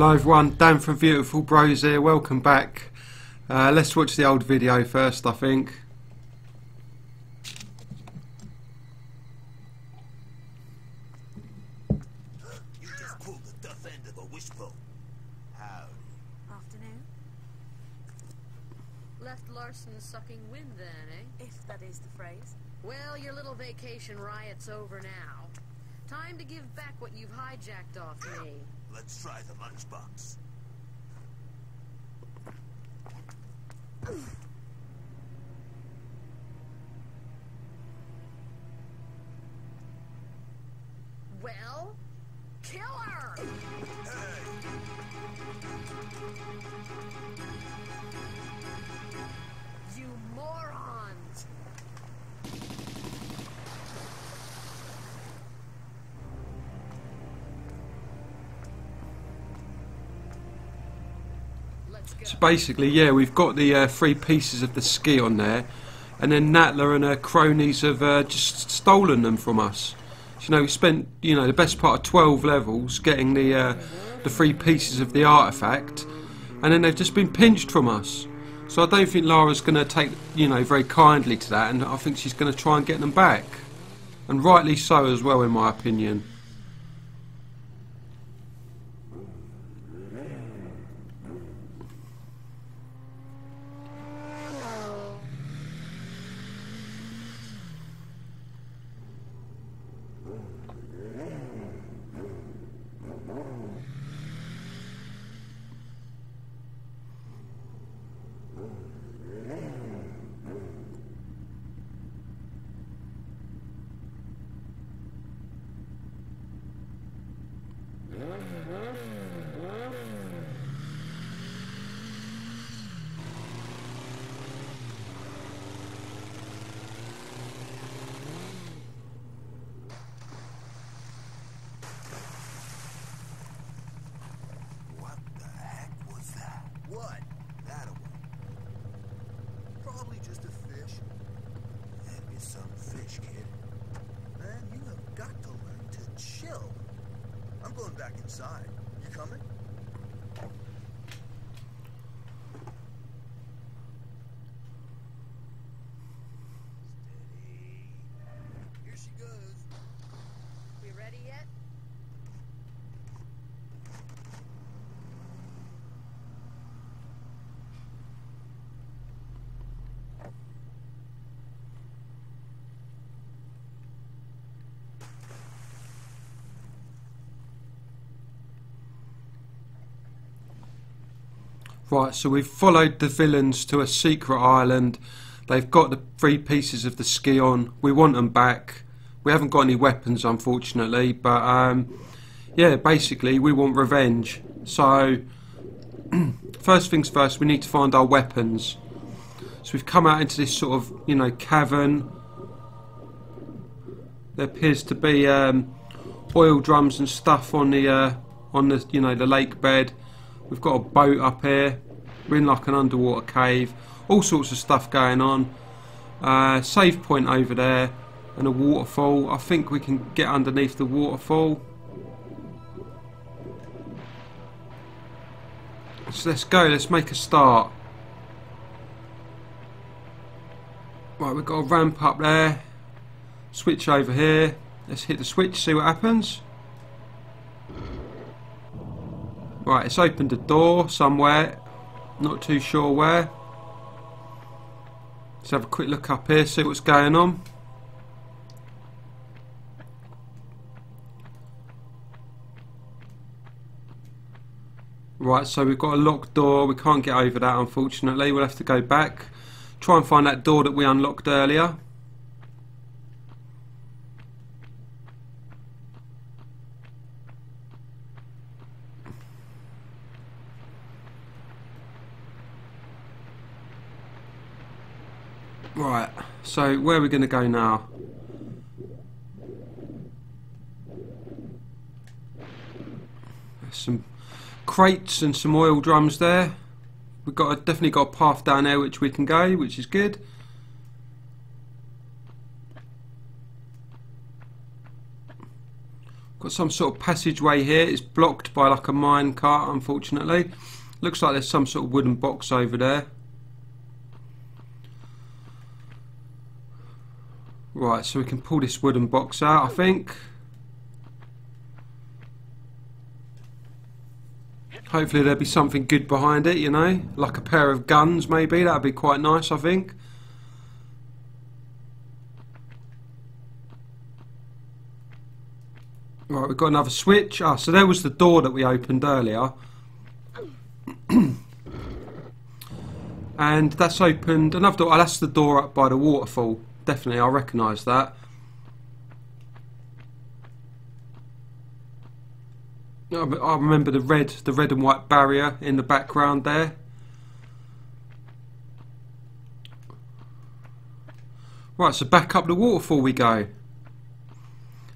Hello everyone, Dan from Viewtiful Bros here, welcome back. Let's watch the old video first, I think. You just pulled the duff end of a wishbone. Howdy. Afternoon. Left Larson sucking wind then, eh? If that is the phrase. Well, your little vacation riot's over now. Time to give back what you've hijacked off me. Let's try the lunchbox. Well, kill her! You morons! Let's go. So basically, yeah, we've got the 3 pieces of the ski on there, and then Natla and her cronies have just stolen them from us. So, you know, we spent, you know, the best part of 12 levels getting the 3 pieces of the artifact, and then they've just been pinched from us. So I don't think Lara's going to take, you know, very kindly to that, and I think she's going to try and get them back. And rightly so as well, in my opinion. What the heck was that? What? That one. Probably just a fish. Hand me some fish, kid. Man, you have got to learn to chill. I'm going back inside. You coming? Steady. Here she goes. We ready yet? Right, so we've followed the villains to a secret island. They've got the 3 pieces of the ski on. We want them back. We haven't got any weapons, unfortunately, but yeah, basically we want revenge. So first things first, we need to find our weapons. So we've come out into this sort of, you know, cavern. There appears to be oil drums and stuff on the you know, the lake bed. We've got a boat up here. We're in like an underwater cave. All sorts of stuff going on. Save point over there. And a waterfall. I think we can get underneath the waterfall. So let's go. Let's make a start. Right, we've got a ramp up there. Switch over here. Let's hit the switch, see what happens. Right, it's opened a door somewhere, not too sure where. Let's have a quick look up here, see what's going on. Right, so we've got a locked door, we can't get over that unfortunately, we'll have to go back. Try and find that door that we unlocked earlier. Right, so where are we going to go now? There's some crates and some oil drums there. We've got definitely got a path down there which we can go, which is good. Got some sort of passageway here. It's blocked by like a mine cart, unfortunately. Looks like there's some sort of wooden box over there. Right, so we can pull this wooden box out, I think. Hopefully there'll be something good behind it, you know, like a pair of guns maybe. That'd be quite nice, I think. Right, we've got another switch. Ah, so there was the door that we opened earlier. And that's opened another door. Oh, that's the door up by the waterfall. Definitely, I recognise that. I remember the red and white barrier in the background there. Right, so back up the waterfall we go.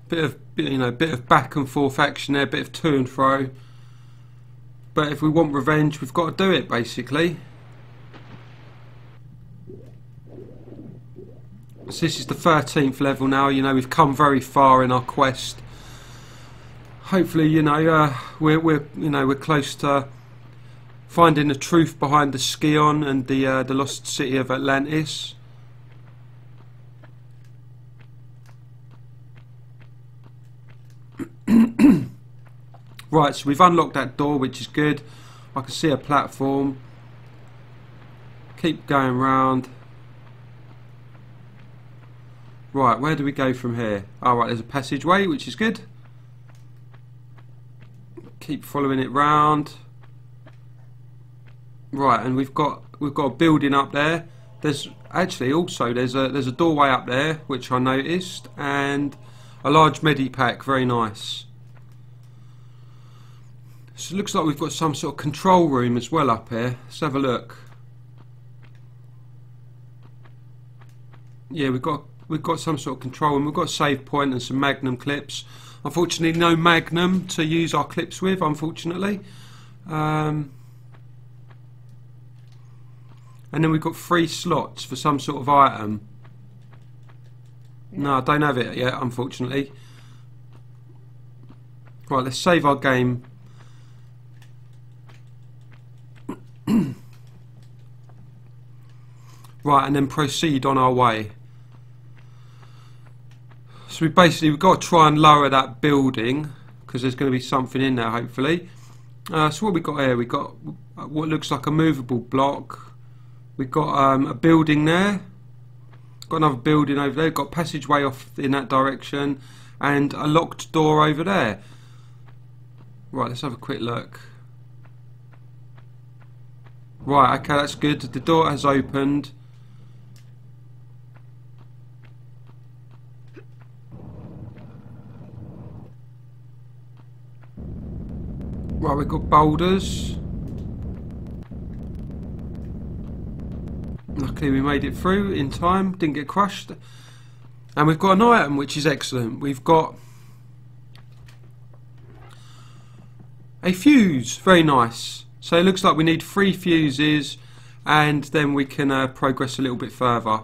Bit of back and forth action there, bit of to and fro. But if we want revenge, we've got to do it, basically. So this is the 13th level now. You know, we've come very far in our quest. Hopefully, you know, we're close to finding the truth behind the Skion and the lost city of Atlantis. Right, so we've unlocked that door, which is good. I can see a platform. Keep going round. Right, where do we go from here? Oh, right, there's a passageway, which is good. Keep following it round. Right, and we've got a building up there. There's actually also there's a doorway up there, which I noticed, and a large medipack, very nice. So it looks like we've got some sort of control room as well up here. Let's have a look. Yeah, we've got some sort of control room. We've got a save point and some magnum clips. Unfortunately, no magnum to use our clips with, unfortunately. And then we've got 3 slots for some sort of item. No, I don't have it yet, unfortunately. Right, let's save our game. Right, and then proceed on our way. So we've got to try and lower that building, because there's going to be something in there, hopefully. So what we got here? We got what looks like a movable block. We've got a building there. Got another building over there. Got a passageway off in that direction, and a locked door over there. Right, let's have a quick look. Right, okay, that's good. The door has opened. Right, we've got boulders. Luckily we made it through in time, didn't get crushed. And we've got an item, which is excellent. We've got a fuse, very nice. So it looks like we need 3 fuses, and then we can progress a little bit further.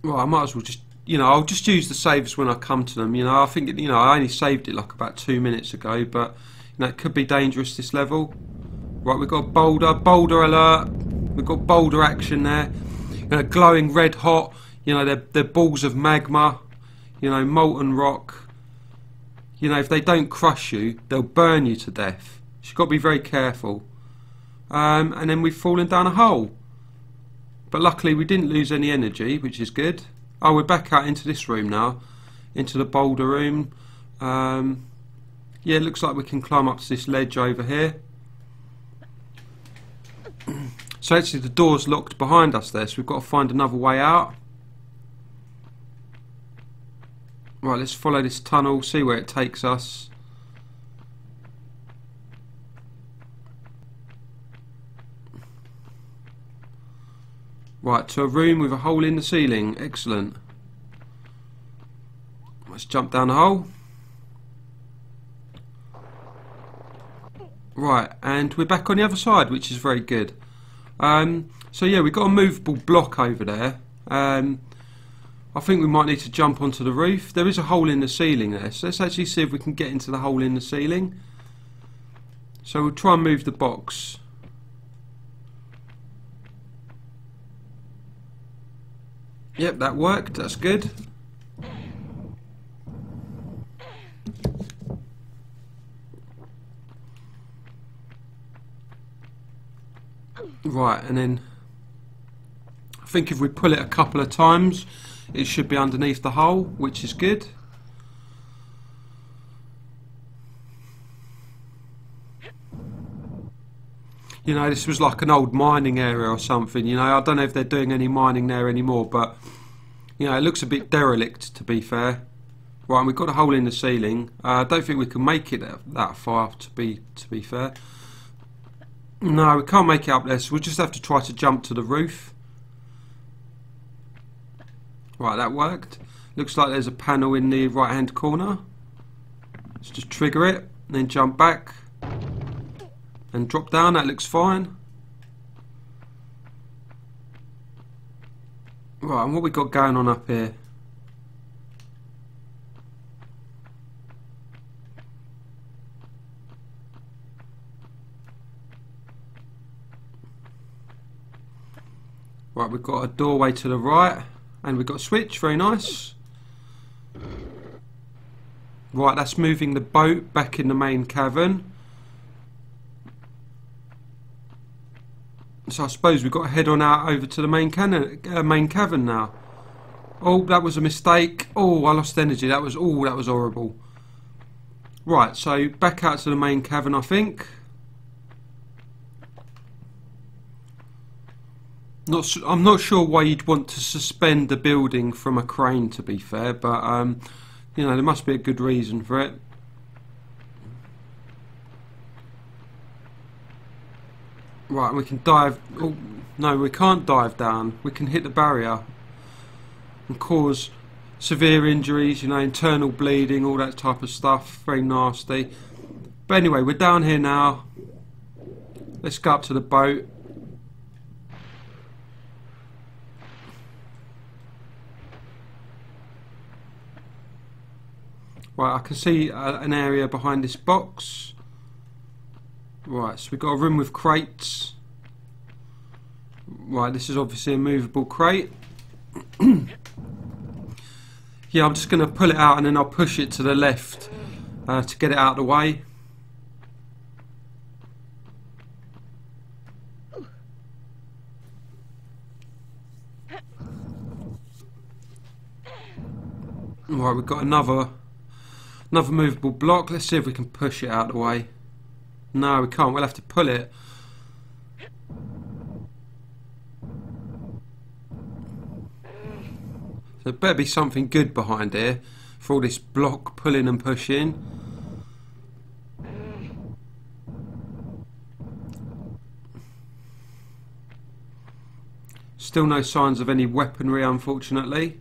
Right, I might as well just, you know, I'll just use the saves when I come to them. You know, I think, you know, I only saved it like about 2 minutes ago, but you know, it could be dangerous, this level. Right, we've got boulder alert. We've got boulder action there. You know, glowing red hot. You know, they're balls of magma. You know, molten rock. You know, if they don't crush you, they'll burn you to death. So you've got to be very careful. And then we've fallen down a hole. But luckily we didn't lose any energy, which is good. Oh, we're back out into this room now. Into the boulder room. Yeah, it looks like we can climb up to this ledge over here. So actually the door's locked behind us there, so we've got to find another way out. Right, let's follow this tunnel, see where it takes us. Right, to a room with a hole in the ceiling. Excellent. Let's jump down the hole. Right, and we're back on the other side, which is very good. So yeah, we've got a movable block over there. I think we might need to jump onto the roof. There is a hole in the ceiling there, so let's actually see if we can get into the hole in the ceiling. So we'll try and move the box. Yep, that worked. That's good. Right, and then I think if we pull it a couple of times, it should be underneath the hole, which is good. You know, this was like an old mining area or something, you know. I don't know if they're doing any mining there anymore, but, you know, it looks a bit derelict, to be fair. Right, and we've got a hole in the ceiling. I don't think we can make it that far, to be fair. No, we can't make it up there, so we'll just have to try to jump to the roof. Right, that worked. Looks like there's a panel in the right-hand corner. Let's just trigger it, and then jump back. And drop down, that looks fine. Right, and what we got going on up here? Right, we've got a doorway to the right, and we've got a switch, very nice. Right, that's moving the boat back in the main cavern. So I suppose we've got to head on out over to the main cavern now. Oh, that was a mistake. Oh, I lost energy. That was horrible. Right, so back out to the main cavern, I think. I'm not sure why you'd want to suspend the building from a crane, to be fair, but you know, there must be a good reason for it. Right, we can dive. Oh, no, we can't dive down. We can hit the barrier and cause severe injuries, you know, internal bleeding, all that type of stuff. Very nasty. But anyway, we're down here now. Let's go up to the boat. Right, I can see an area behind this box. Right, so we've got a room with crates. Right, this is obviously a movable crate. Yeah, I'm just going to pull it out and then I'll push it to the left to get it out of the way. Right, we've got another movable block. Let's see if we can push it out of the way. No, we can't. We'll have to pull it. There better be something good behind here for all this block pulling and pushing. Still no signs of any weaponry, unfortunately.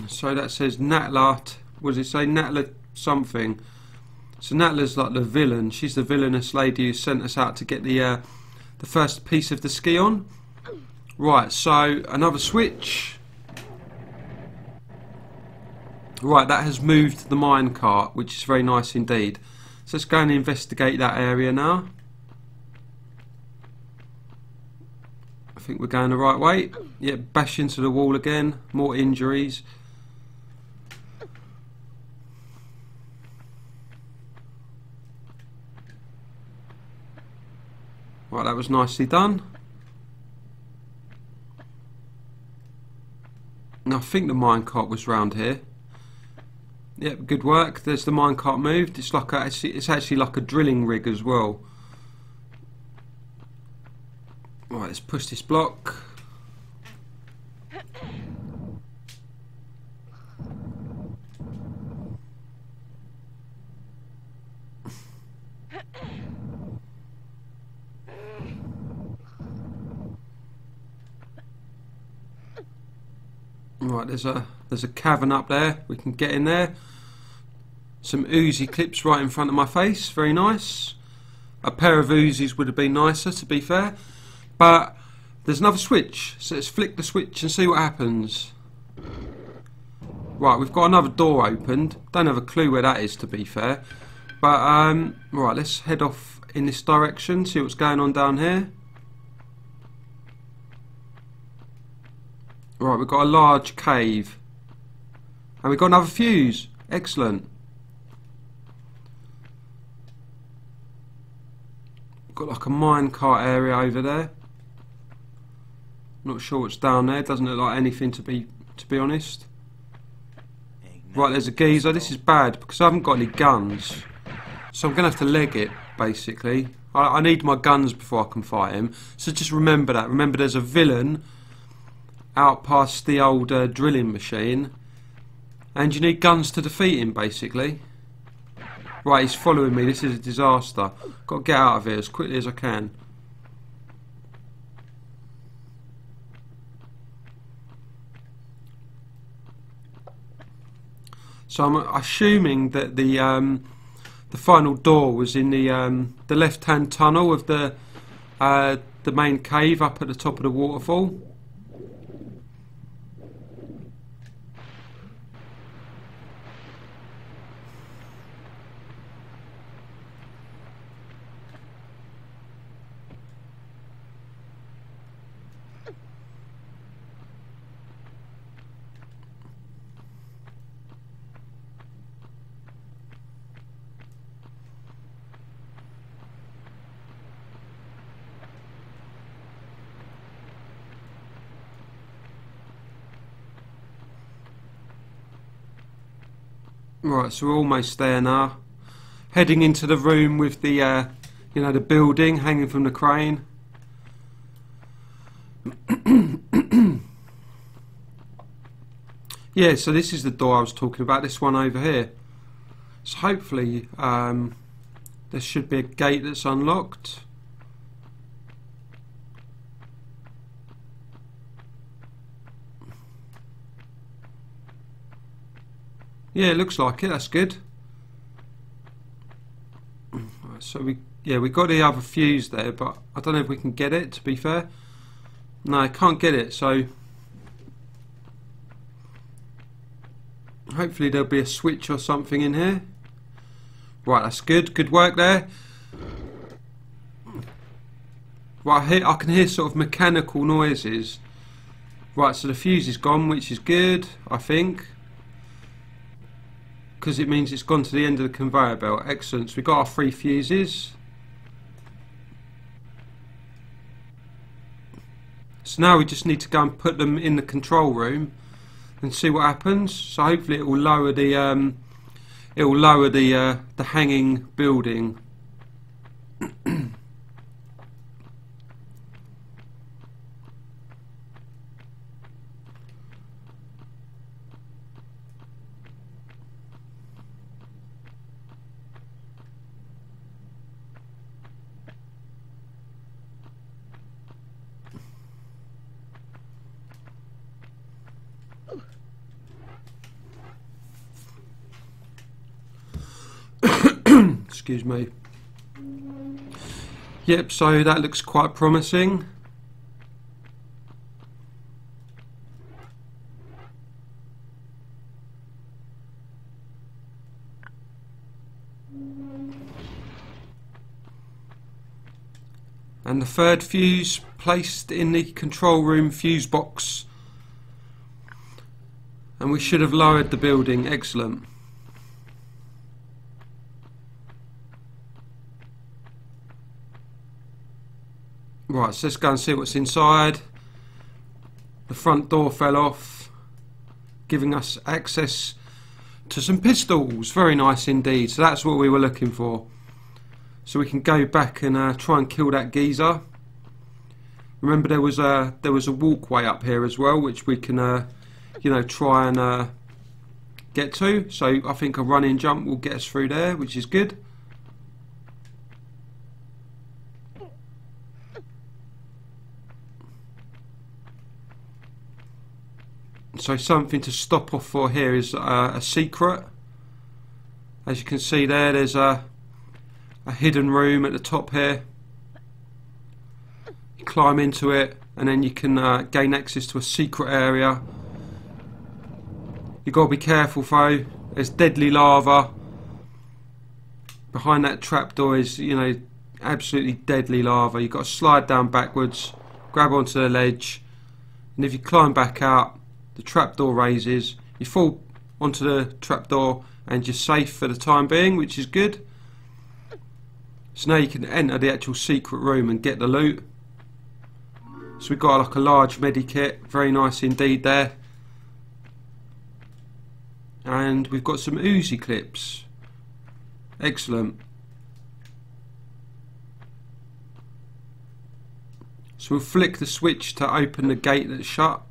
So that says Natla. What does it say? Natla something. So Natla's like the villain. She's the villainous lady who sent us out to get the first piece of the ski on. Right, so another switch. Right, that has moved the minecart, which is very nice indeed. So let's go and investigate that area now. I think we're going the right way. Yeah, bash into the wall again. More injuries. Right, that was nicely done. And I think the minecart was round here. Yep, good work. There's the minecart moved. It's like it's actually like a drilling rig as well. Right, let's push this block. Right, there's a cavern up there. We can get in there. Some Uzi clips right in front of my face, very nice. A pair of Uzis would have been nicer, to be fair. But there's another switch, so let's flick the switch and see what happens. Right, we've got another door opened. Don't have a clue where that is, to be fair. But, right, let's head off in this direction, see what's going on down here. Right, we've got a large cave. And we've got another fuse. Excellent. Got like a minecart area over there. Not sure what's down there. Doesn't look like anything, to be honest. Right, there's a geezer. This is bad because I haven't got any guns, so I'm gonna have to leg it basically. I need my guns before I can fight him. So just remember that. Remember, there's a villain out past the old drilling machine, and you need guns to defeat him basically. Right, he's following me. This is a disaster. Got to get out of here as quickly as I can. So I'm assuming that the final door was in the left-hand tunnel of the main cave up at the top of the waterfall. Right, so we're almost there now. Heading into the room with the, you know, the building hanging from the crane. Yeah, so this is the door I was talking about, this one over here. So hopefully there should be a gate that's unlocked. Yeah, it looks like it. That's good. So we got the other fuse there, but I don't know if we can get it, to be fair. No, I can't get it, so hopefully there'll be a switch or something in here. Right, that's good. Good work there. Right, I can hear sort of mechanical noises. Right, so the fuse is gone, which is good, I think, because it means it's gone to the end of the conveyor belt. Excellent. So we've got our 3 fuses. So now we just need to go and put them in the control room and see what happens. So hopefully it will lower the hanging building. Excuse me. Yep, so that looks quite promising. And the 3rd fuse placed in the control room fuse box. And we should have lowered the building. Excellent. Right, so let's go and see what's inside. The front door fell off, giving us access to some pistols. Very nice indeed. So that's what we were looking for. So we can go back and try and kill that geezer. Remember, there was a walkway up here as well, which we can you know, try and get to. So I think a running jump will get us through there, which is good. So something to stop off for here is a secret. As you can see there, there's a hidden room at the top here. You climb into it and then you can gain access to a secret area. You've got to be careful though, there's deadly lava. Behind that trapdoor is, you know, absolutely deadly lava. You've got to slide down backwards, grab onto the ledge, and if you climb back out, the trapdoor raises. You fall onto the trapdoor and you're safe for the time being, which is good. So now you can enter the actual secret room and get the loot. So we've got like a large medikit, very nice indeed there. And we've got some Uzi clips. Excellent. So we'll flick the switch to open the gate that's shut.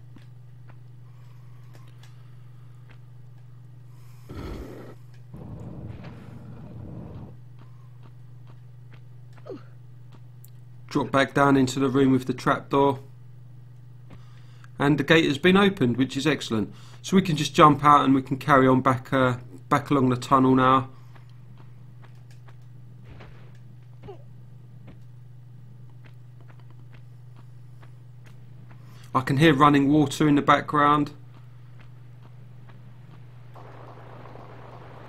Drop back down into the room with the trapdoor. And the gate has been opened, which is excellent. So we can just jump out and we can carry on back along the tunnel now. I can hear running water in the background.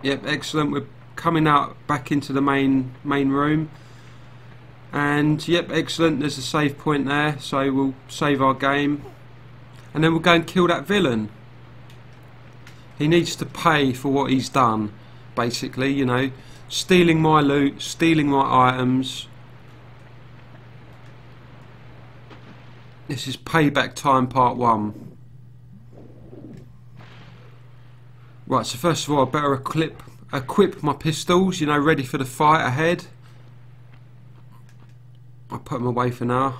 Yep, excellent. We're coming out back into the main room. And yep, excellent, there's a save point there, so we'll save our game and then we'll go and kill that villain. He needs to pay for what he's done, basically, you know, stealing my loot, stealing my items. This is Payback Time Part 1. Right, so first of all I better equip my pistols, you know, ready for the fight ahead. I'll put them away for now.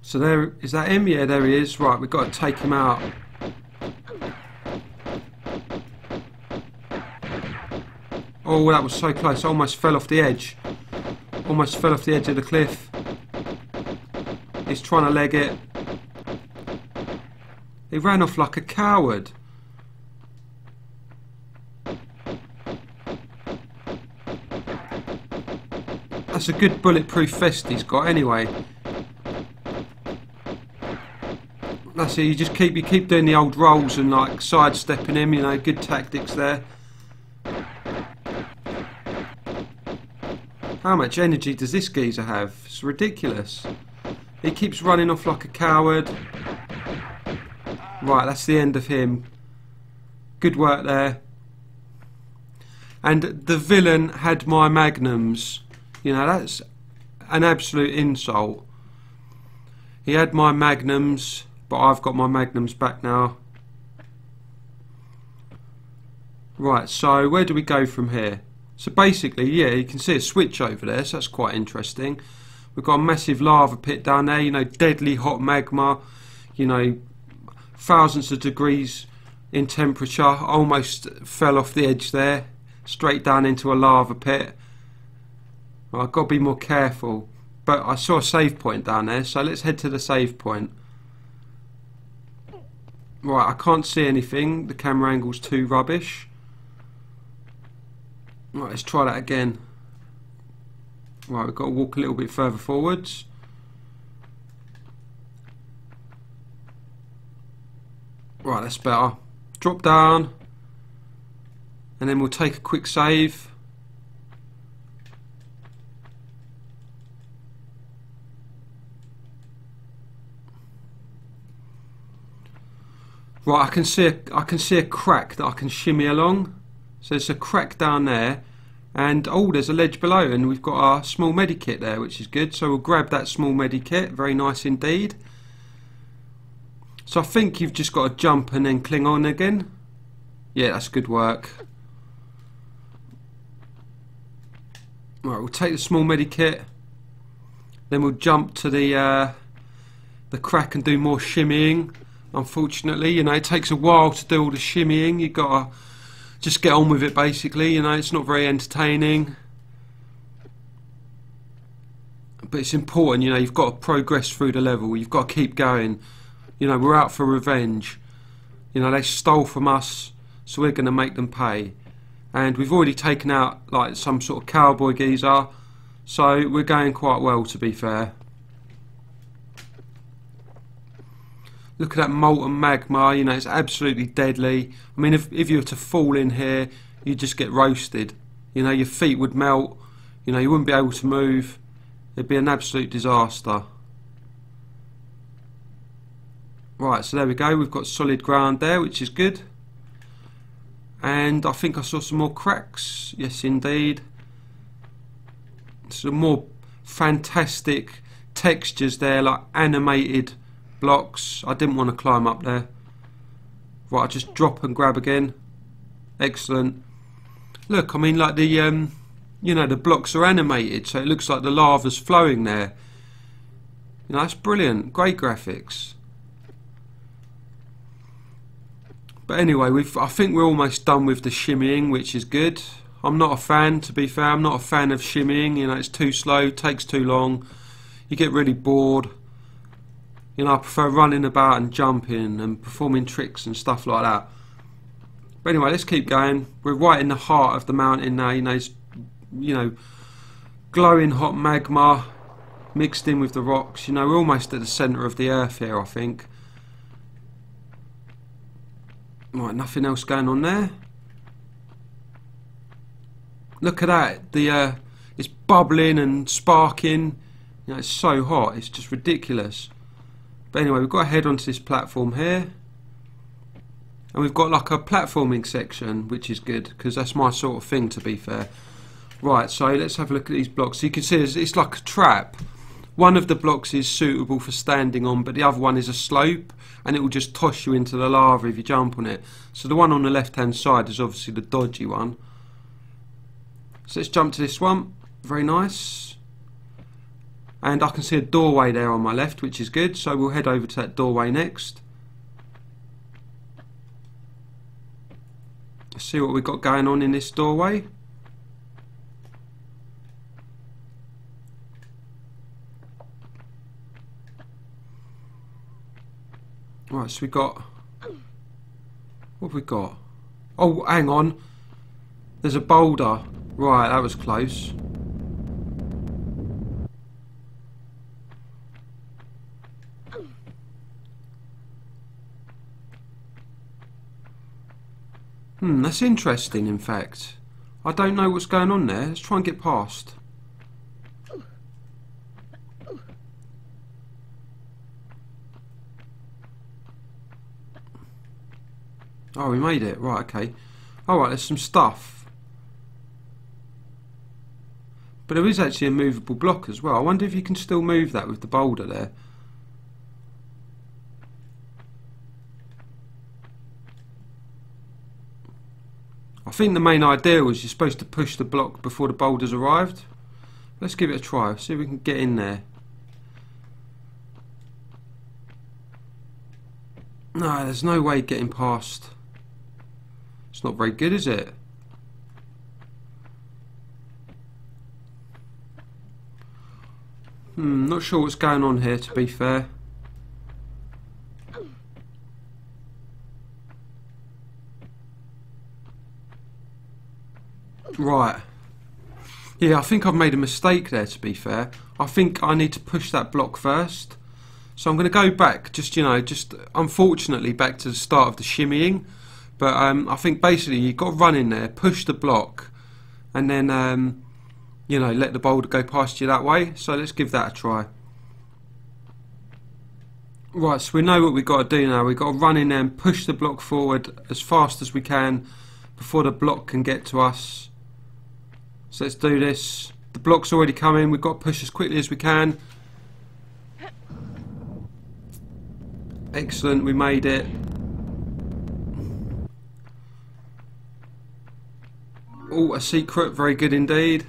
So there, is that him? Yeah, there he is. Right, we've got to take him out. Oh, that was so close. I almost fell off the edge. Almost fell off the edge of the cliff. He's trying to leg it. He ran off like a coward. That's a good bulletproof vest he's got anyway. That's it, you keep doing the old rolls and like sidestepping him, you know, good tactics there. How much energy does this geezer have? It's ridiculous. He keeps running off like a coward. Right, that's the end of him. Good work there. And the villain had my magnums. You know, that's an absolute insult. He had my magnums, but I've got my magnums back now. Right, so where do we go from here? So basically, yeah, you can see a switch over there, so that's quite interesting. We've got a massive lava pit down there, you know, deadly hot magma, you know, thousands of degrees in temperature. I almost fell off the edge there, straight down into a lava pit. Well, I've got to be more careful, but I saw a save point down there, so let's head to the save point. Right, I can't see anything, the camera angle's too rubbish. Right, let's try that again. Right, we've got to walk a little bit further forwards. Right, that's better. Drop down. And then we'll take a quick save. Right, I can see a crack that I can shimmy along. So there's a crack down there, and oh, there's a ledge below, and we've got a small medikit there, which is good. So we'll grab that small medikit, very nice indeed. So I think you've just got to jump and then cling on again. Yeah, that's good work. Right, we'll take the small medikit, then we'll jump to the the crack and do more shimmying. Unfortunately, you know, it takes a while to do all the shimmying. You've got to just get on with it, basically. You know, it's not very entertaining. But it's important, you know, you've got to progress through the level. You've got to keep going. You know, we're out for revenge. You know, they stole from us, so we're going to make them pay. And we've already taken out, like, some sort of cowboy geezer. So we're going quite well, to be fair. Look at that molten magma, you know, it's absolutely deadly. I mean, if you were to fall in here, you'd just get roasted. You know, your feet would melt. You know, you wouldn't be able to move. It'd be an absolute disaster. Right, so there we go. We've got solid ground there, which is good. And I think I saw some more cracks. Yes, indeed. Some more fantastic textures there, like animated blocks. I didn't want to climb up there. Right, I'll just drop and grab again. Excellent. Look, I mean, like the you know, the blocks are animated, so it looks like the lava's flowing there. You know, that's brilliant. Great graphics. But anyway, I think we're almost done with the shimmying, which is good. I'm not a fan, to be fair. I'm not a fan of shimmying. You know, it's too slow, takes too long. You get really bored. You know, I prefer running about and jumping and performing tricks and stuff like that. But anyway, let's keep going. We're right in the heart of the mountain now. You know, it's, you know, glowing hot magma mixed in with the rocks. You know, we're almost at the centre of the earth here, I think. Right, nothing else going on there. Look at that. It's bubbling and sparking. You know, it's so hot. It's just ridiculous. But anyway, we've got to head onto this platform here. And we've got like a platforming section, which is good, because that's my sort of thing, to be fair. Right, so let's have a look at these blocks. So you can see it's like a trap. One of the blocks is suitable for standing on, but the other one is a slope, and it will just toss you into the lava if you jump on it. So the one on the left hand side is obviously the dodgy one. So let's jump to this one. Very nice. And I can see a doorway there on my left, which is good, so we'll head over to that doorway next. Let's see what we've got going on in this doorway. Right, so we got... what have we got? Oh, hang on. There's a boulder. Right, that was close. That's interesting, in fact. I don't know what's going on there. Let's try and get past. Oh, we made it. Right, okay. Alright, there's some stuff. But there is actually a movable block as well. I wonder if you can still move that with the boulder there. I think the main idea was you're supposed to push the block before the boulders arrived. Let's give it a try. See if we can get in there. No, there's no way getting past. It's not very good, is it? Not sure what's going on here, to be fair. Right. Yeah, I think I've made a mistake there, to be fair. I think I need to push that block first. So I'm going to go back, just, you know, just unfortunately back to the start of the shimmying. But I think basically you've got to run in there, push the block, and then, you know, let the boulder go past you that way. So let's give that a try. Right, so we know what we've got to do now. We've got to run in there and push the block forward as fast as we can before the block can get to us. So let's do this. The block's already coming. We've got to push as quickly as we can. Excellent, we made it. Oh, a secret. Very good indeed.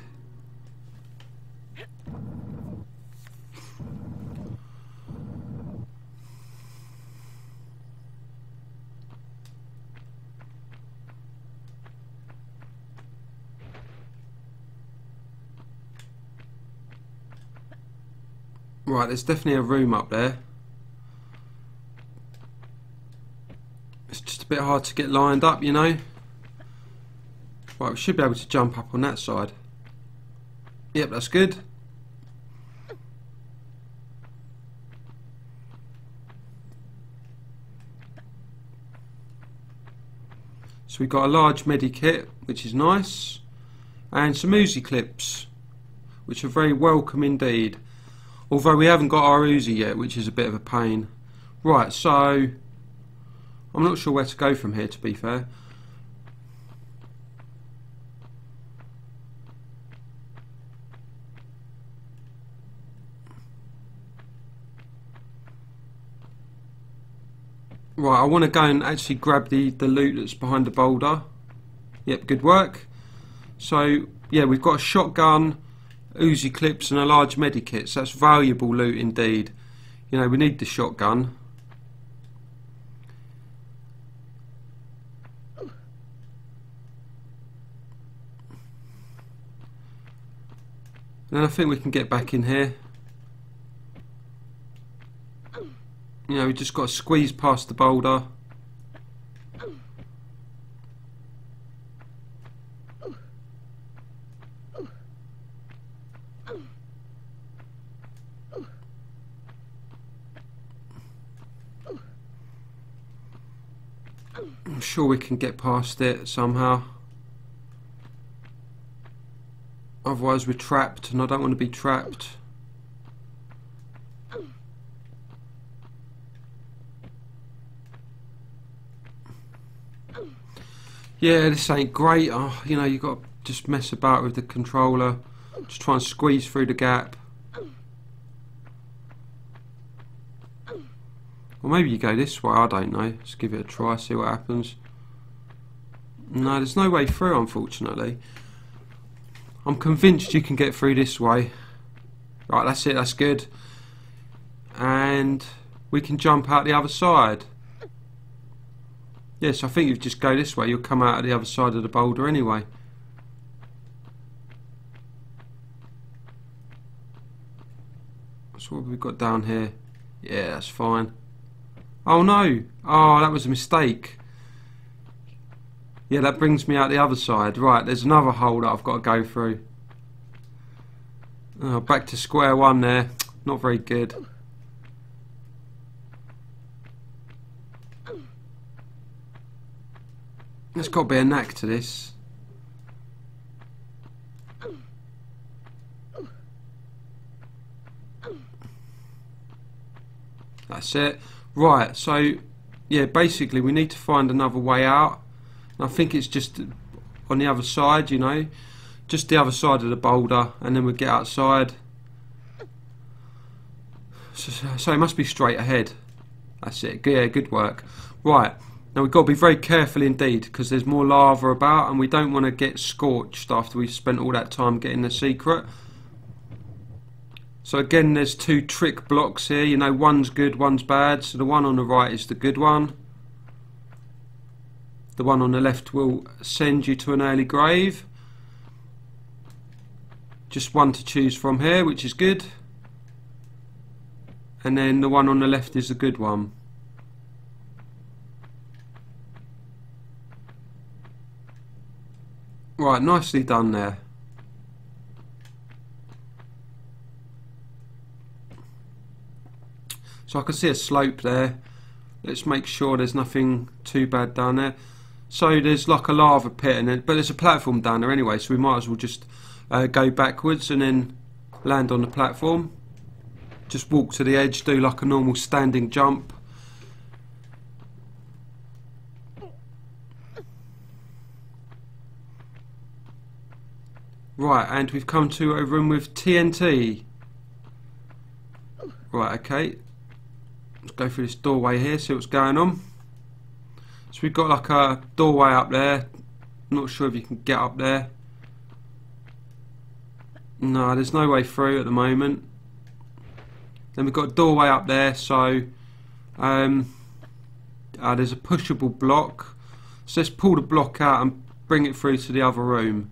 Right, there's definitely a room up there. It's just a bit hard to get lined up, you know. Right, we should be able to jump up on that side. Yep, that's good. So we've got a large medikit, which is nice, and some Uzi clips, which are very welcome indeed. Although we haven't got our Uzi yet, which is a bit of a pain. Right, so I'm not sure where to go from here, to be fair. Right, I want to go and actually grab the loot that's behind the boulder. Yep, good work. So, yeah, we've got a shotgun, Uzi clips and a large medikit, so that's valuable loot indeed. You know, we need the shotgun. And I think we can get back in here. You know, we just got to squeeze past the boulder. I'm sure we can get past it somehow. Otherwise we're trapped, and I don't want to be trapped. Yeah, this ain't great. Oh, you know, you've got to just mess about with the controller. Just try and squeeze through the gap. Or maybe you go this way, I don't know. Let's give it a try, see what happens. No, there's no way through, unfortunately. I'm convinced you can get through this way. Right, that's it, that's good. And we can jump out the other side. Yes, I think if you just go this way, you'll come out at the other side of the boulder anyway. So what have we got down here? Yeah, that's fine. Oh no! Oh, that was a mistake. Yeah, that brings me out the other side. Right, there's another hole that I've got to go through. Oh, back to square one there. Not very good. There's got to be a knack to this. That's it. Right, so yeah, basically we need to find another way out. I think it's just on the other side, you know, just the other side of the boulder, and then we get outside. So it must be straight ahead. That's it. Yeah, good work. Right, now we've got to be very careful indeed, because there's more lava about, and we don't want to get scorched after we've spent all that time getting the secret. So again, there's two trick blocks here. You know, one's good, one's bad. So the one on the right is the good one. The one on the left will send you to an early grave. Just one to choose from here, which is good. And then the one on the left is the good one. Right, nicely done there. So I can see a slope there. Let's make sure there's nothing too bad down there. So there's like a lava pit, but there's a platform down there anyway, so we might as well just go backwards and then land on the platform. Just walk to the edge, do like a normal standing jump. Right, and we've come to a room with TNT. Right, okay. Let's go through this doorway here, see what's going on. So we've got like a doorway up there. I'm not sure if you can get up there. No, there's no way through at the moment. Then we've got a doorway up there, so there's a pushable block. So let's pull the block out and bring it through to the other room.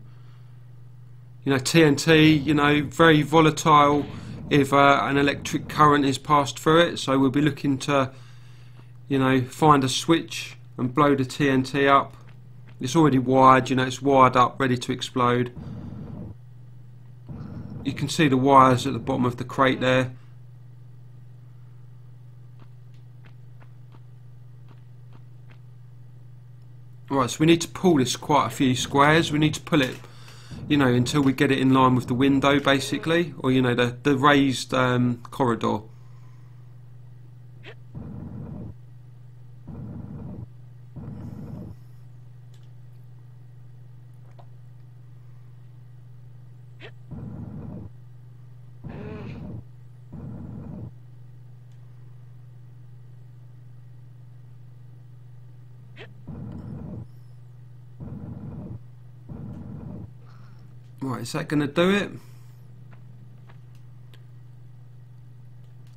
You know, TNT, you know, very volatile if an electric current is passed through it. So we'll be looking to, you know, find a switch and blow the TNT up. It's already wired, you know, it's wired up, ready to explode. You can see the wires at the bottom of the crate there. Right, so we need to pull this quite a few squares. We need to pull it, you know, until we get it in line with the window, basically, or, you know, the raised corridor. Right, is that going to do it?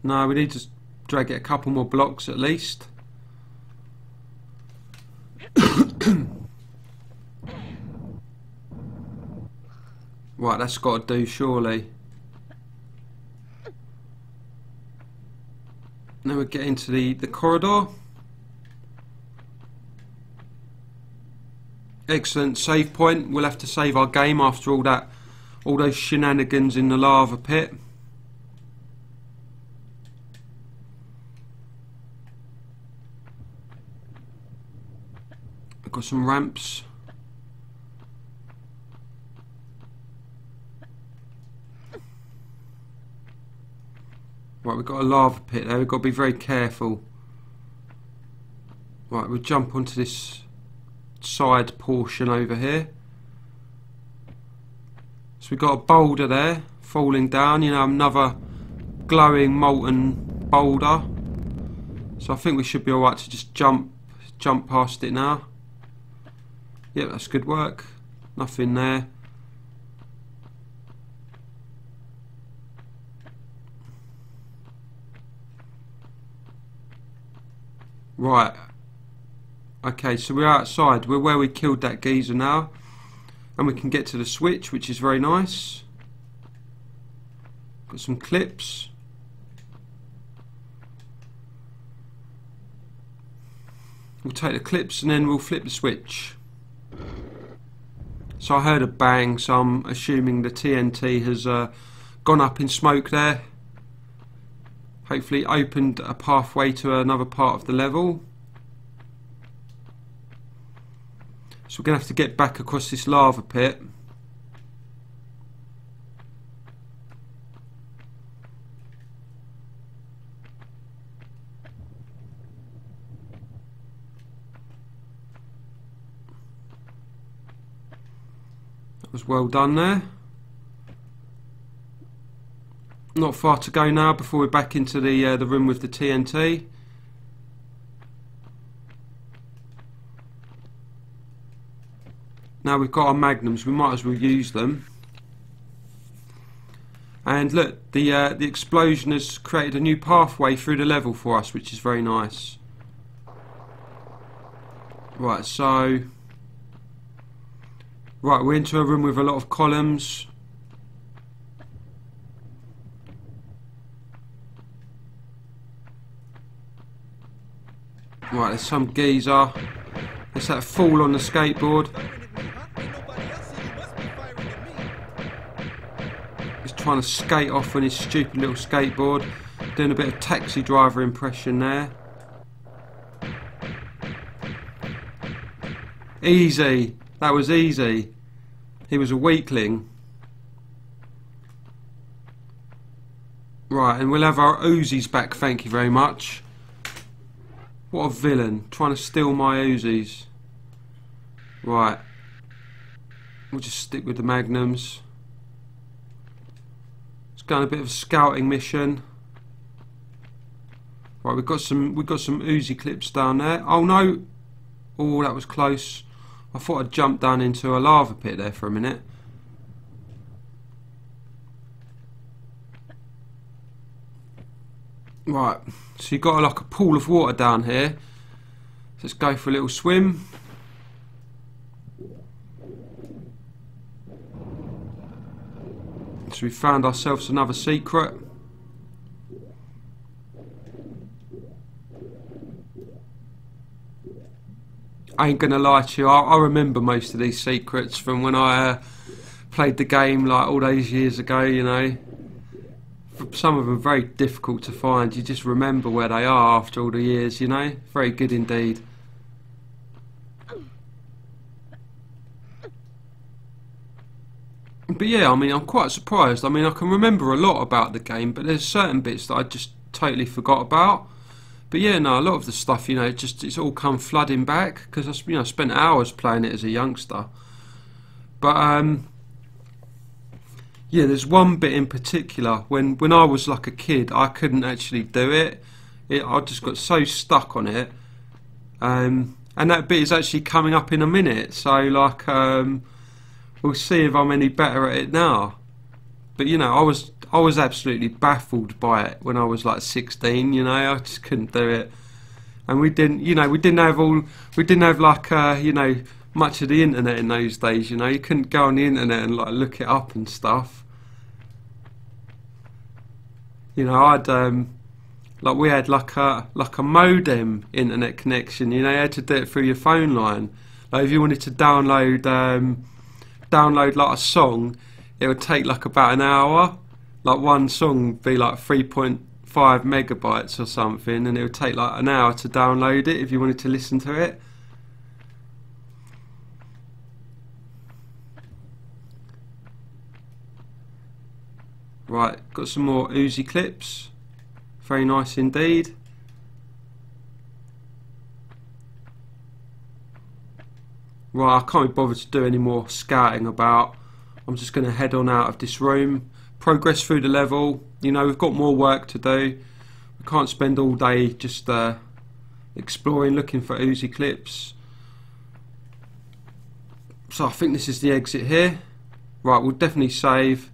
No, we need to drag it a couple more blocks at least. Right, that's got to do surely. Now we get into the corridor. Excellent save point. We'll have to save our game after all those shenanigans in the lava pit. I've got some ramps. Right, we've got a lava pit there. We've got to be very careful. Right, we'll jump onto this side portion over here. So we've got a boulder there falling down, you know, another glowing molten boulder. So I think we should be alright to just jump past it now. Yep, that's good work. Nothing there. Right. Okay, so we're outside. We're where we killed that geezer now. And we can get to the switch, which is very nice. Got some clips. We'll take the clips and then we'll flip the switch. So I heard a bang, so I'm assuming the TNT has gone up in smoke there. Hopefully opened a pathway to another part of the level. So we're going to have to get back across this lava pit. That was well done there. Not far to go now before we're back into the room with the TNT. Now we've got our magnums, we might as well use them. And look, the explosion has created a new pathway through the level for us, which is very nice. Right, so... Right, we're into a room with a lot of columns. Right, there's some geezer. There's that fool on the skateboard. He's trying to skate off on his stupid little skateboard. Doing a bit of taxi driver impression there. Easy. That was easy. He was a weakling. Right, and we'll have our Uzis back, thank you very much. What a villain, trying to steal my Uzis. Right. We'll just stick with the magnums. Let's go on a bit of a scouting mission. Right, we've got some Uzi clips down there. Oh no! Oh, that was close. I thought I'd jumped down into a lava pit there for a minute. Right, so you've got like a pool of water down here. Let's go for a little swim. So we found ourselves another secret. I ain't gonna lie to you, I remember most of these secrets from when I played the game like all those years ago, you know. Some of them very difficult to find. You just remember where they are after all the years, you know. Very good indeed. But yeah, I mean, I'm quite surprised. I mean, I can remember a lot about the game, but there's certain bits that I just totally forgot about. But yeah, no, a lot of the stuff, you know, it's all come flooding back because I spent hours playing it as a youngster. But yeah, there's one bit in particular when I was like a kid, I couldn't actually do it. I just got so stuck on it. And that bit is actually coming up in a minute. So like, we'll see if I'm any better at it now. But you know, I was absolutely baffled by it when I was like 16. You know, I just couldn't do it. And we didn't have like you know, much of the internet in those days. You know, you couldn't go on the internet and like look it up and stuff. You know, like we had like a modem internet connection. You know, you had to do it through your phone line. Like if you wanted to download like a song, it would take like about an hour. Like one song would be like 3.5 megabytes or something, and it would take like an hour to download it if you wanted to listen to it. Right, got some more Uzi clips. Very nice indeed. Right, I can't be bothered to do any more scouting about. I'm just going to head on out of this room, progress through the level. You know, we've got more work to do. We can't spend all day just exploring, looking for Uzi clips. So I think this is the exit here. Right, we'll definitely save.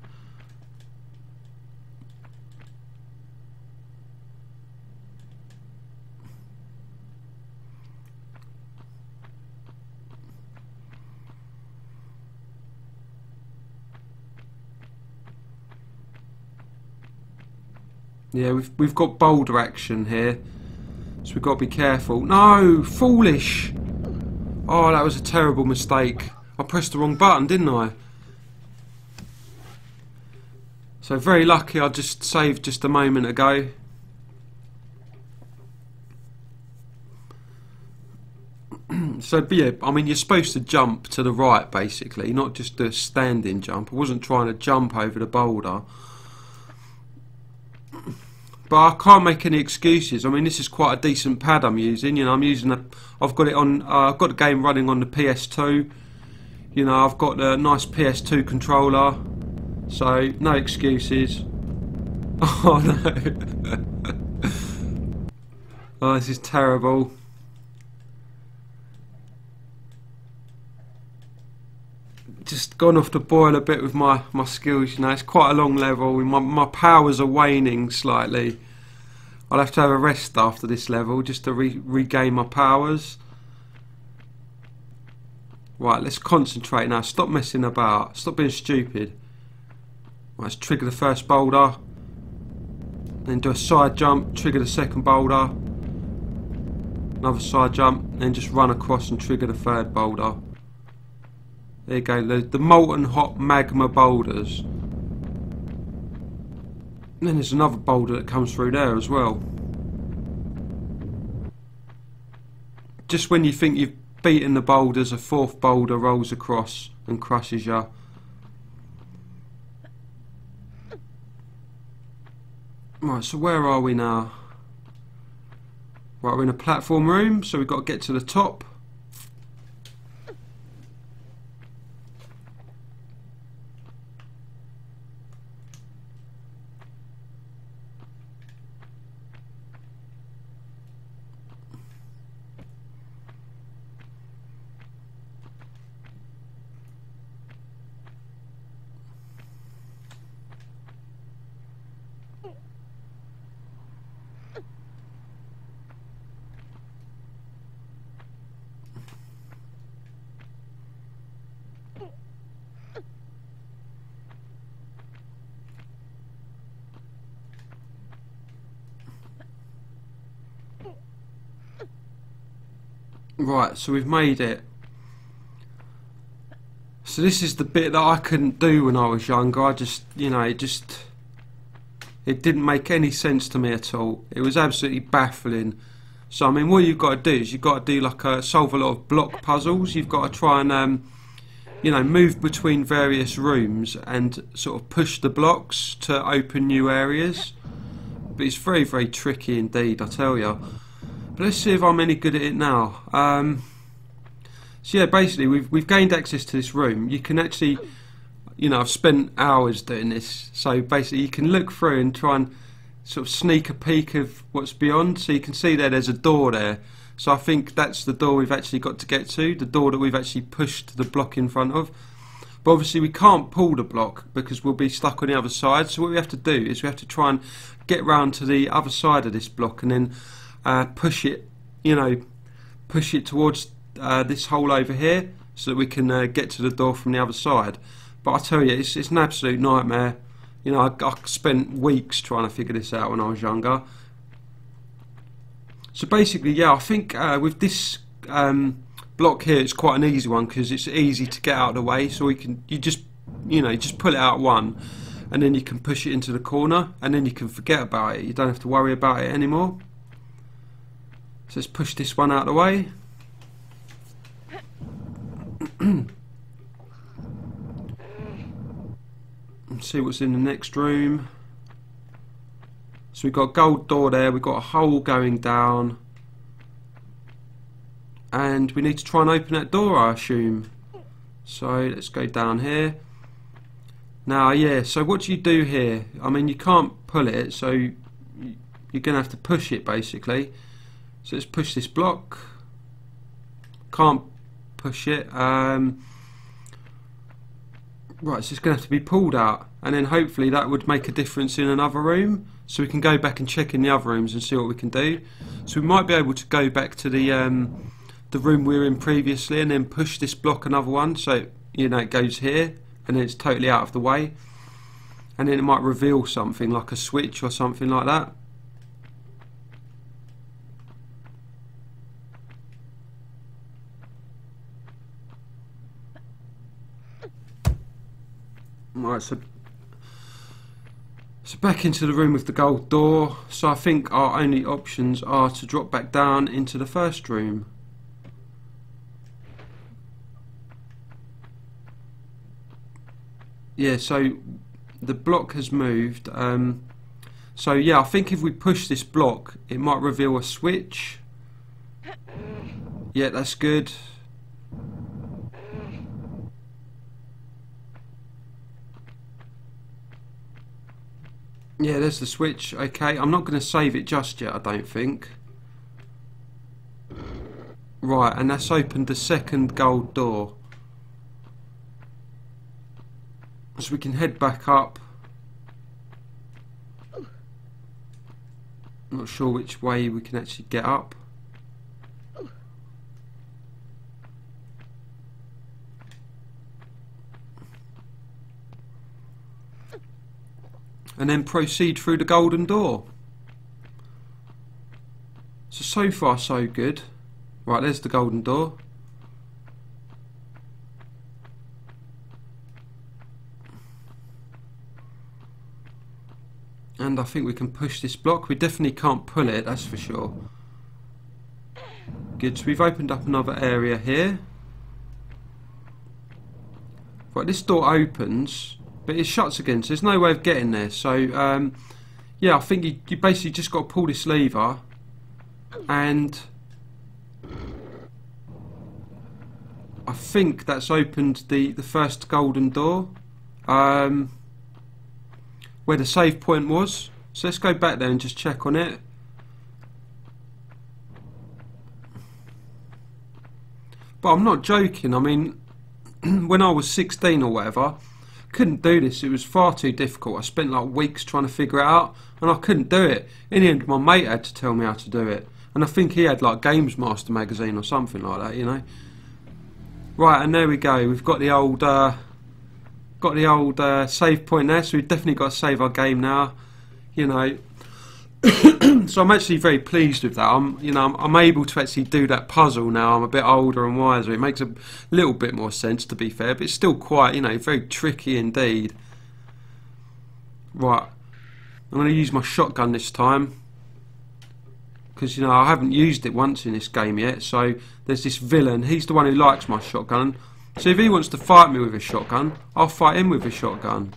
Yeah, we've got boulder action here, so we've got to be careful. No, foolish! Oh, that was a terrible mistake. I pressed the wrong button, didn't I? So very lucky I just saved just a moment ago. So yeah, I mean, you're supposed to jump to the right basically, not just do a standing jump. I wasn't trying to jump over the boulder. But I can't make any excuses. I mean, this is quite a decent pad I'm using. You know, I've got it on. I've got the game running on the PS2. You know, I've got a nice PS2 controller. So no excuses. Oh no! Oh, this is terrible. Just gone off the boil a bit with my skills, you know. It's quite a long level. My powers are waning slightly. I'll have to have a rest after this level just to regain my powers. Right, let's concentrate now. Stop messing about. Stop being stupid. Right, let's trigger the first boulder. Then do a side jump, trigger the second boulder. Another side jump, then just run across and trigger the third boulder. There you go, the molten hot magma boulders. And then there's another boulder that comes through there as well. Just when you think you've beaten the boulders, a fourth boulder rolls across and crushes you. Right, so where are we now? Right, we're in a platform room, so we've got to get to the top. Right, so we've made it. So this is the bit that I couldn't do when I was younger. I just, you know, it didn't make any sense to me at all. It was absolutely baffling. So I mean, what you've got to do is you've got to do like solve a lot of block puzzles. You've got to try and you know, move between various rooms and sort of push the blocks to open new areas. But it's very, very tricky indeed, I tell you. But let's see if I'm any good at it now. So yeah, basically we've gained access to this room. You can actually, you know, I've spent hours doing this. So basically you can look through and try and sort of sneak a peek of what's beyond. So you can see there's a door there. So I think that's the door we've actually got to get to, the door that we've actually pushed the block in front of. But obviously we can't pull the block because we'll be stuck on the other side. So what we have to do is we have to try and get round to the other side of this block and then push it, you know, push it towards this hole over here so that we can get to the door from the other side. But I tell you, it's an absolute nightmare. You know, I spent weeks trying to figure this out when I was younger. So basically, yeah, I think with this block here, it's quite an easy one because it's easy to get out of the way. So you just pull it out one, and then you can push it into the corner, and then you can forget about it. You don't have to worry about it anymore. So let's push this one out of the way. And see what's in the next room. So we've got a gold door there, we've got a hole going down, and we need to try and open that door, I assume. So let's go down here. Now, yeah, so what do you do here? I mean, you can't pull it, so you're going to have to push it basically. So let's push this block. Can't push it. Right, so it's going to have to be pulled out, and then hopefully that would make a difference in another room. So we can go back and check in the other rooms and see what we can do. So we might be able to go back to the room we were in previously and then push this block another one. So, you know, it goes here and then it's totally out of the way. And then it might reveal something like a switch or something like that. Right, so back into the room with the gold door. So I think our only options are to drop back down into the first room. Yeah, so the block has moved. So yeah, I think if we push this block, it might reveal a switch. Yeah, that's good. Yeah, there's the switch. Okay, I'm not going to save it just yet, I don't think. Right, and that's opened the second gold door. So we can head back up. Not sure which way we can actually get up. And then proceed through the golden door. So far so good. Right, there's the golden door. And I think we can push this block. We definitely can't pull it, that's for sure. Good, so we've opened up another area here. Right, this door opens, but it shuts again, so there's no way of getting there. So, yeah, I think you basically just got to pull this lever, and I think that's opened the first golden door, where the save point was. So let's go back there and just check on it. But I'm not joking, I mean, when I was 16 or whatever, couldn't do this. It was far too difficult. I spent like weeks trying to figure it out, and I couldn't do it. In the end, my mate had to tell me how to do it, and I think he had like Games Master magazine or something like that, you know. Right, and there we go. We've got the old save point there, so we've definitely got to save our game now. You know, So I'm actually very pleased with that. I'm able to actually do that puzzle now. I'm a bit older and wiser. It makes a little bit more sense, to be fair, but it's still quite, very tricky indeed. Right, I'm going to use my shotgun this time because I haven't used it once in this game yet. So there's this villain. He's the one who likes my shotgun. So if he wants to fight me with a shotgun, I'll fight him with a shotgun.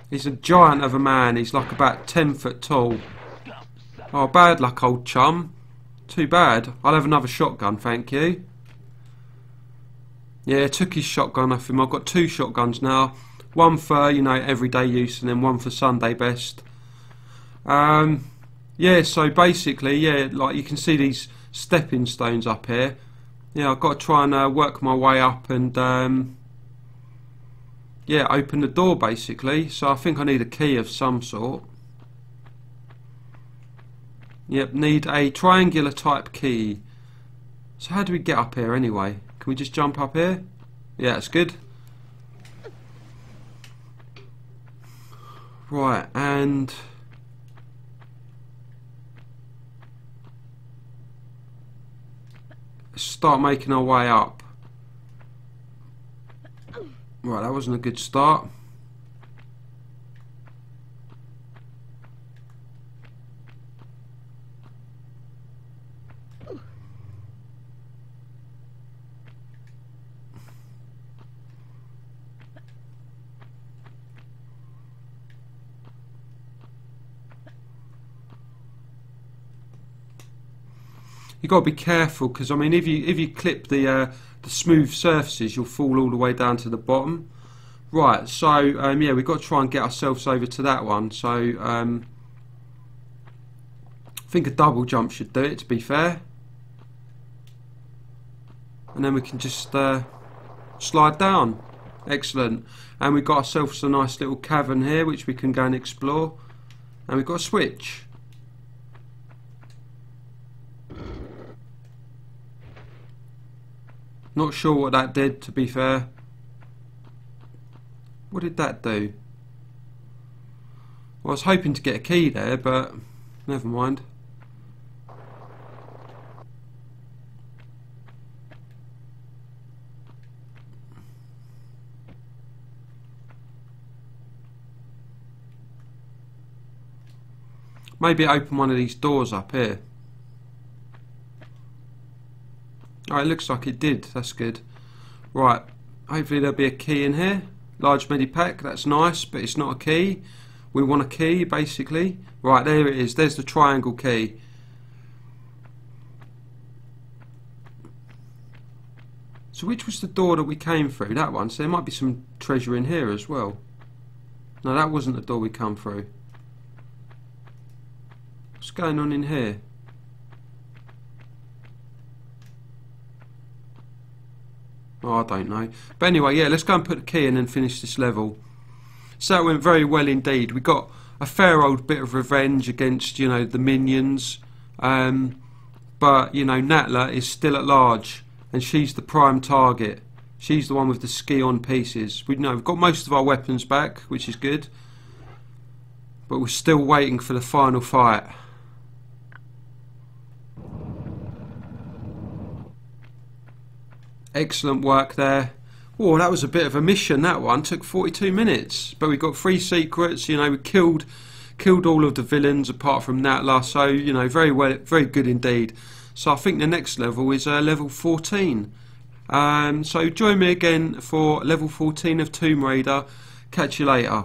He's a giant of a man. He's like about 10 foot tall. Oh, bad luck, old chum. Too bad. I'll have another shotgun, thank you. Yeah, took his shotgun off him. I've got 2 shotguns now. One for, everyday use, and then one for Sunday best. Yeah, so basically, yeah, like you can see these stepping stones up here. Yeah, I've got to try and work my way up and, yeah, open the door basically. So I think I need a key of some sort. Yep, need a triangular type key. So how do we get up here anyway? Can we just jump up here? Yeah, that's good. Right, and start making our way up. Right, that wasn't a good start. You've got to be careful because I mean, if you clip the smooth surfaces, you'll fall all the way down to the bottom. Right, so yeah, we've got to try and get ourselves over to that one. So I think a double jump should do it, to be fair, and then we can just slide down. Excellent. And we've got ourselves a nice little cavern here which we can go and explore, and we've got a switch. Not sure what that did, to be fair. What did that do? Well, I was hoping to get a key there, but never mind. Maybe open one of these doors up here. Oh, it looks like it did. That's good. Right, hopefully there'll be a key in here. Large medipack, that's nice, but it's not a key. We want a key, basically. Right, there it is. There's the triangle key. So which was the door that we came through? That one. So there might be some treasure in here as well. No, that wasn't the door we come through. What's going on in here? Oh, I don't know. But anyway, yeah, let's go and put the key in and finish this level. So it went very well indeed. We got a fair old bit of revenge against, the minions. But, Natla is still at large, and she's the prime target. She's the one with the ski-on pieces. We've got most of our weapons back, which is good. But we're still waiting for the final fight. Excellent work there. Oh, that was a bit of a mission, that one. Took 42 minutes. But we got 3 secrets, we killed all of the villains apart from Natla. So, very good indeed. So I think the next level is level 14. So join me again for level 14 of Tomb Raider. Catch you later.